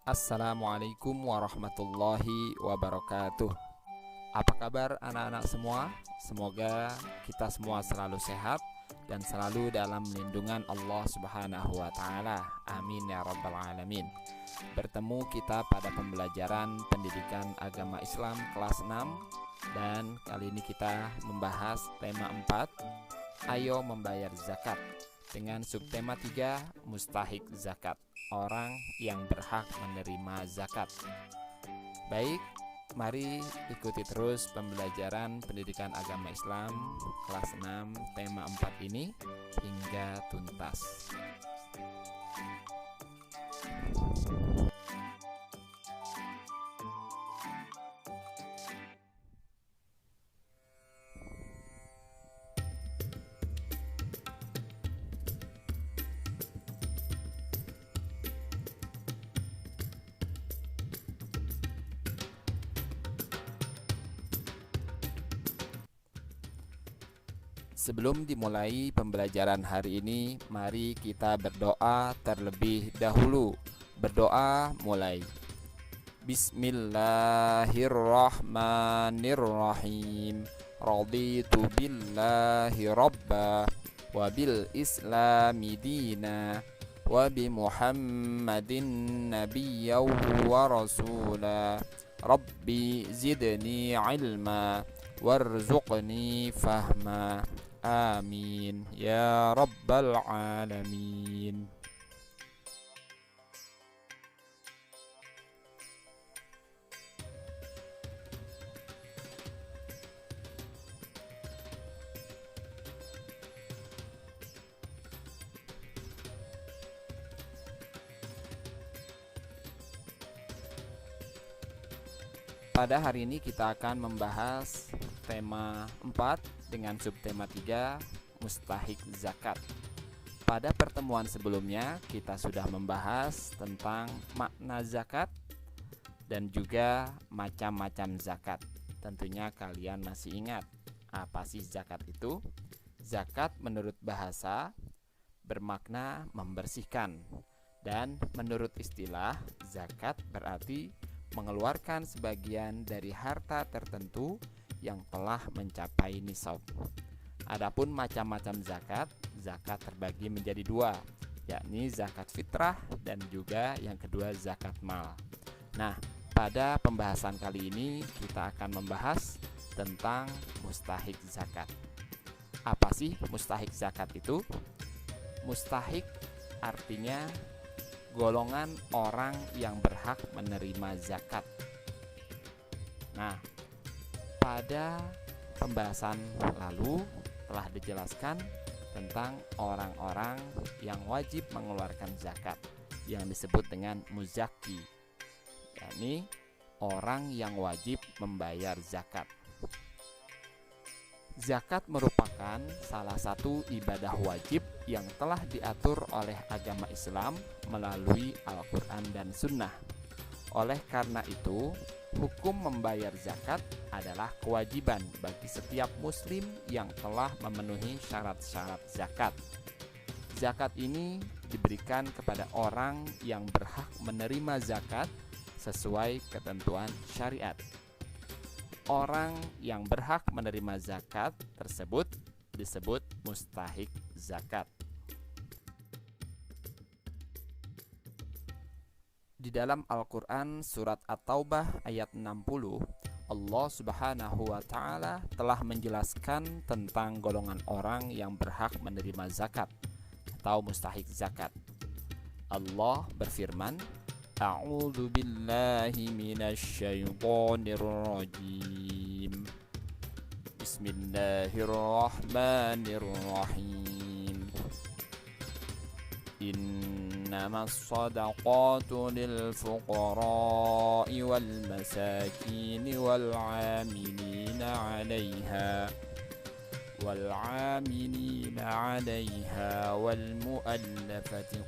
Assalamualaikum warahmatullahi wabarakatuh. Apa kabar anak-anak semua? Semoga kita semua selalu sehat dan selalu dalam lindungan Allah Subhanahu wa taala. Amin ya rabbal alamin. Bertemu kita pada pembelajaran pendidikan agama Islam kelas 6 dan kali ini kita membahas tema 4, ayo membayar zakat, dengan subtema 3, mustahik zakat, orang yang berhak menerima zakat. Baik, mari ikuti terus pembelajaran pendidikan agama Islam kelas 6 tema 4 ini hingga tuntas. Sebelum dimulai pembelajaran hari ini, mari kita berdoa terlebih dahulu. Berdoa mulai. Bismillahirrahmanirrahim. Raditu billahi rabba wa bil islami dina wa bi Muhammadin nabiyyan wa rasula. Rabbi zidni ilma warzuqni fahma. Amin ya rabbal alamin. Pada hari ini kita akan membahas tema 4 dengan subtema 3, mustahik zakat. Pada pertemuan sebelumnya kita sudah membahas tentang makna zakat dan juga macam-macam zakat. Tentunya kalian masih ingat apa sih zakat itu? Zakat menurut bahasa bermakna membersihkan, dan menurut istilah zakat berarti mengeluarkan sebagian dari harta tertentu yang telah mencapai nisab. Adapun macam-macam zakat, zakat terbagi menjadi dua, yakni zakat fitrah dan juga yang kedua zakat mal. Nah, pada pembahasan kali ini kita akan membahas tentang mustahik zakat. Apa sih mustahik zakat itu? Mustahik artinya golongan orang yang berhak menerima zakat. Nah, pada pembahasan lalu telah dijelaskan tentang orang-orang yang wajib mengeluarkan zakat yang disebut dengan muzaki, yakni orang yang wajib membayar zakat. Zakat merupakan salah satu ibadah wajib yang telah diatur oleh agama Islam melalui Al-Quran dan Sunnah. Oleh karena itu, hukum membayar zakat adalah kewajiban bagi setiap muslim yang telah memenuhi syarat-syarat zakat. Zakat ini diberikan kepada orang yang berhak menerima zakat sesuai ketentuan syariat. Orang yang berhak menerima zakat tersebut disebut mustahik zakat. Di dalam Al-Quran surat At-Taubah ayat 60, Allah Subhanahu wa ta'ala telah menjelaskan tentang golongan orang yang berhak menerima zakat atau mustahik zakat. Allah berfirman, A'udzu billahi minasy syaithanir rajim. Bismillahirrahmanirrahim. Innamas shadaqatu lil fuqara'i wal masakin wal 'amilina 'alaiha wal mu'allafati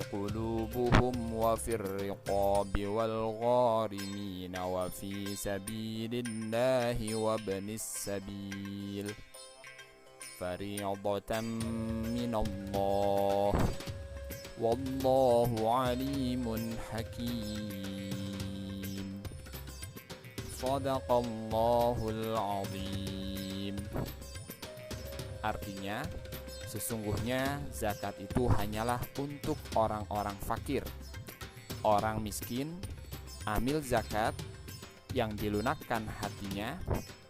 قلوبهم وفي الرقاب والغارمين وفي سبيل الله وابن السبيل فريضة من الله Wallahu alimun hakim. Shadaqallahul azim. Artinya, sesungguhnya zakat itu hanyalah untuk orang-orang fakir, orang miskin, amil zakat yang dilunakkan hatinya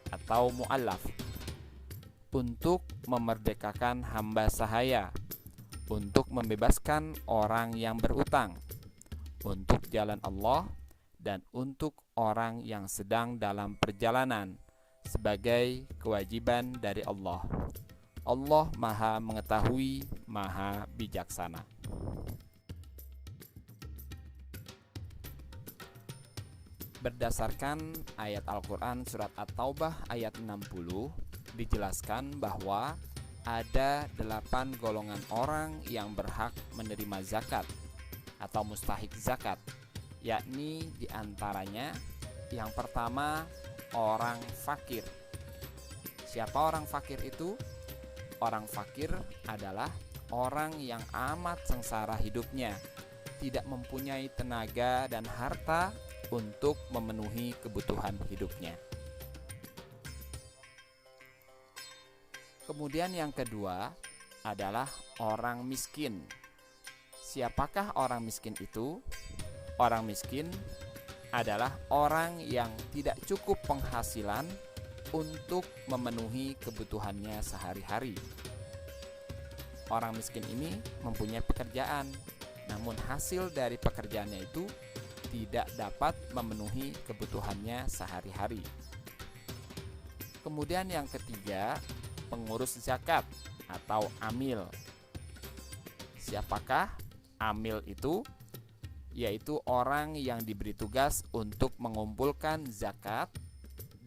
atau mu'allaf, untuk memerdekakan hamba sahaya, untuk membebaskan orang yang berutang, untuk jalan Allah, dan untuk orang yang sedang dalam perjalanan, sebagai kewajiban dari Allah. Allah Maha Mengetahui, Maha Bijaksana. Berdasarkan ayat Al-Quran surat At-Taubah ayat 60, dijelaskan bahwa ada 8 golongan orang yang berhak menerima zakat atau mustahik zakat, yakni diantaranya yang pertama, orang fakir. Siapa orang fakir itu? Orang fakir adalah orang yang amat sengsara hidupnya, tidak mempunyai tenaga dan harta untuk memenuhi kebutuhan hidupnya. Kemudian yang kedua adalah orang miskin. Siapakah orang miskin itu? Orang miskin adalah orang yang tidak cukup penghasilan untuk memenuhi kebutuhannya sehari-hari. Orang miskin ini mempunyai pekerjaan, namun hasil dari pekerjaannya itu tidak dapat memenuhi kebutuhannya sehari-hari. Kemudian yang ketiga, pengurus zakat atau amil. Siapakah amil itu? Yaitu orang yang diberi tugas untuk mengumpulkan zakat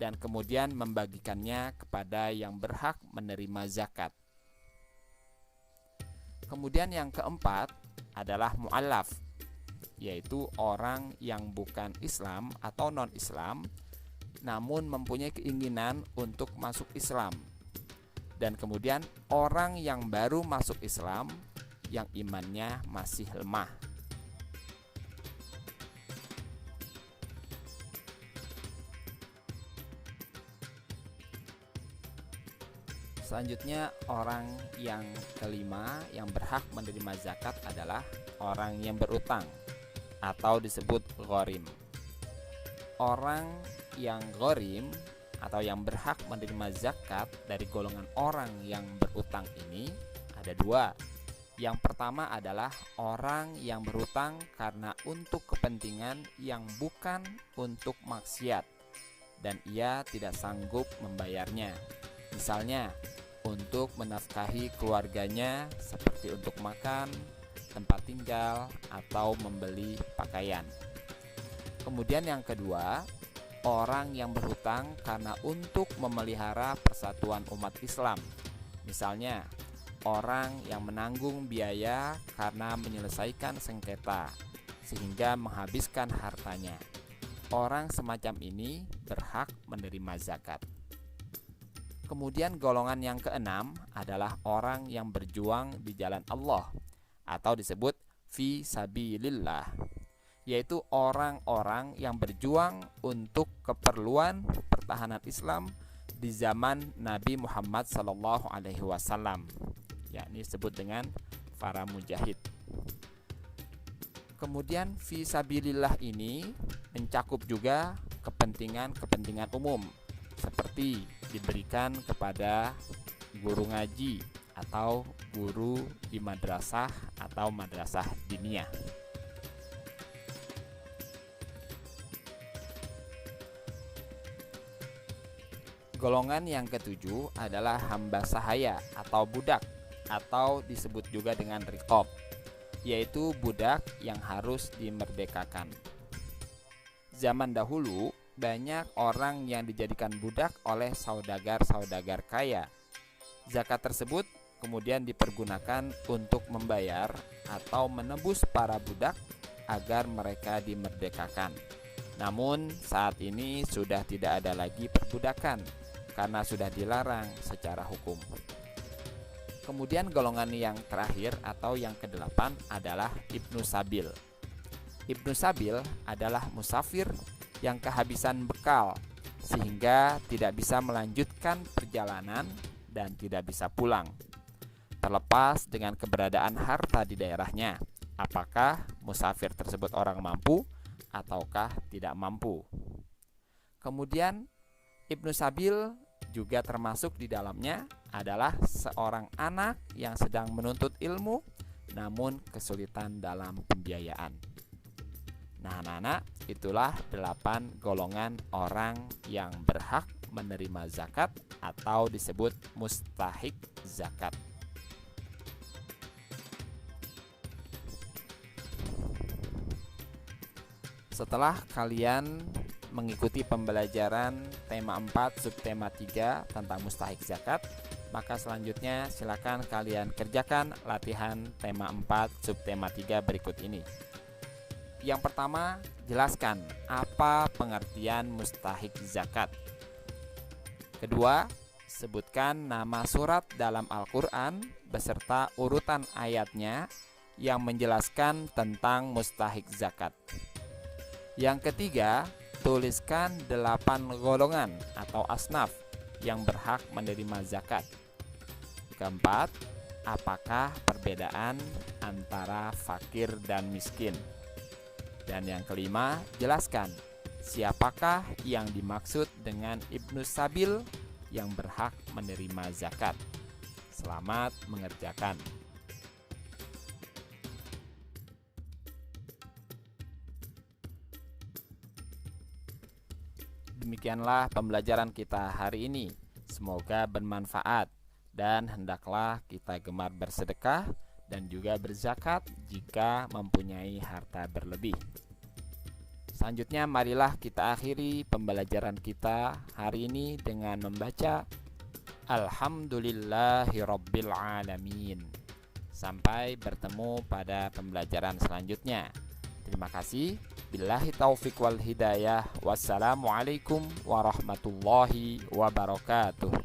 dan kemudian membagikannya kepada yang berhak menerima zakat. Kemudian yang keempat adalah mu'allaf, yaitu orang yang bukan Islam atau non-Islam, namun mempunyai keinginan untuk masuk Islam. Dan kemudian orang yang baru masuk Islam, yang imannya masih lemah. Selanjutnya, orang yang kelima yang berhak menerima zakat adalah orang yang berutang atau disebut gharim. Orang yang gharim atau yang berhak menerima zakat dari golongan orang yang berutang ini ada dua. Yang pertama adalah orang yang berutang karena untuk kepentingan yang bukan untuk maksiat dan ia tidak sanggup membayarnya. Misalnya, untuk menafkahi keluarganya seperti untuk makan, tempat tinggal, atau membeli pakaian. Kemudian yang kedua, orang yang berhutang karena untuk memelihara persatuan umat Islam. Misalnya, orang yang menanggung biaya karena menyelesaikan sengketa sehingga menghabiskan hartanya. Orang semacam ini berhak menerima zakat. Kemudian golongan yang keenam adalah orang yang berjuang di jalan Allah atau disebut fi sabilillah, yaitu orang-orang yang berjuang untuk keperluan pertahanan Islam di zaman Nabi Muhammad SAW, yakni disebut dengan para mujahid. Kemudian fi sabilillah ini mencakup juga kepentingan-kepentingan umum, seperti diberikan kepada guru ngaji atau guru di madrasah atau madrasah diniyah. Golongan yang ketujuh adalah hamba sahaya atau budak, atau disebut juga dengan riqab, yaitu budak yang harus dimerdekakan. Zaman dahulu banyak orang yang dijadikan budak oleh saudagar-saudagar kaya. Zakat tersebut kemudian dipergunakan untuk membayar atau menebus para budak agar mereka dimerdekakan. Namun saat ini sudah tidak ada lagi perbudakan karena sudah dilarang secara hukum. Kemudian golongan yang terakhir atau yang kedelapan adalah Ibnu Sabil. Ibnu Sabil adalah musafir yang kehabisan bekal sehingga tidak bisa melanjutkan perjalanan dan tidak bisa pulang. Terlepas dengan keberadaan harta di daerahnya, apakah musafir tersebut orang mampu ataukah tidak mampu. Kemudian Ibnu Sabil juga termasuk di dalamnya adalah seorang anak yang sedang menuntut ilmu namun kesulitan dalam pembiayaan. Nah, anak-anak, itulah 8 golongan orang yang berhak menerima zakat atau disebut mustahik zakat. Setelah kalian mengikuti pembelajaran tema 4 subtema 3 tentang mustahik zakat, maka selanjutnya silakan kalian kerjakan latihan tema 4 subtema 3 berikut ini. Yang pertama, jelaskan apa pengertian mustahik zakat. Kedua, sebutkan nama surat dalam Al-Quran beserta urutan ayatnya yang menjelaskan tentang mustahik zakat. Yang ketiga, tuliskan 8 golongan atau asnaf yang berhak menerima zakat. Keempat, apakah perbedaan antara fakir dan miskin? Dan yang kelima, jelaskan siapakah yang dimaksud dengan Ibnu Sabil yang berhak menerima zakat. Selamat mengerjakan. Demikianlah pembelajaran kita hari ini. Semoga bermanfaat dan hendaklah kita gemar bersedekah dan juga berzakat jika mempunyai harta berlebih. Selanjutnya marilah kita akhiri pembelajaran kita hari ini dengan membaca Alhamdulillahirabbil alamin. Sampai bertemu pada pembelajaran selanjutnya. Terima kasih. Billahi taufiq wal hidayah. Wassalamualaikum warahmatullahi wabarakatuh.